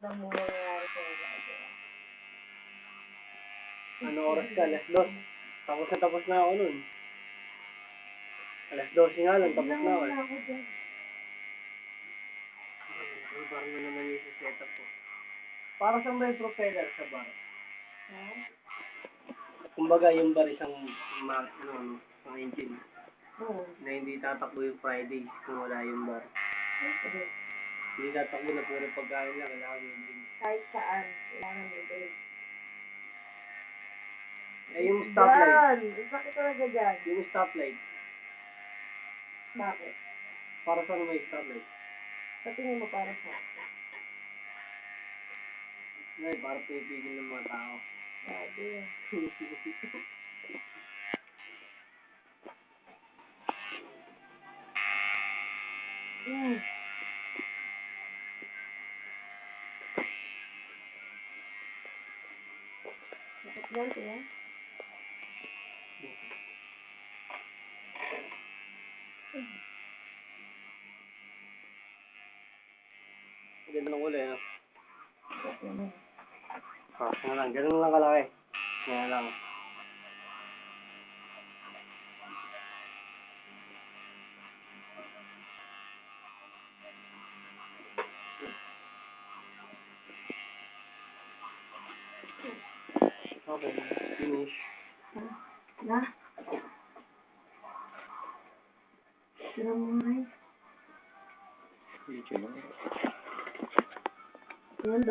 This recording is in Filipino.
lang mo mangyayari sa ginagawa. Ano oras ka? Alas 2. Tapos na ako nun. Alas 12 nga lang, tapos na ako. Ako dyan. Ang bar mo naman yung setup ko. Para saan ba yung propeller sa bar? Ha? Kumbaga yung bar isang engine. Oo. Na hindi tatakbo yung Friday kung wala yung bar. Okay. Hindi tatakbo na puro pagkain lang, kailangan yung engine. Kahit saan, kailangan may break. Eh yung stoplight. Yan! Bakit talaga dyan? Yung stoplight. Bakit? Para saan may stoplight? Sa tingin mo para sa? Ay, para pinipigil ng mga tao. Sabi. Bakit yan, kaya? Ganda ng kulay, no? Bakit yan? Nga lang, ganun lang kalaki. Nga lang. Okay, finish. Na? Tira mo nga eh. YouTube lang. Yan,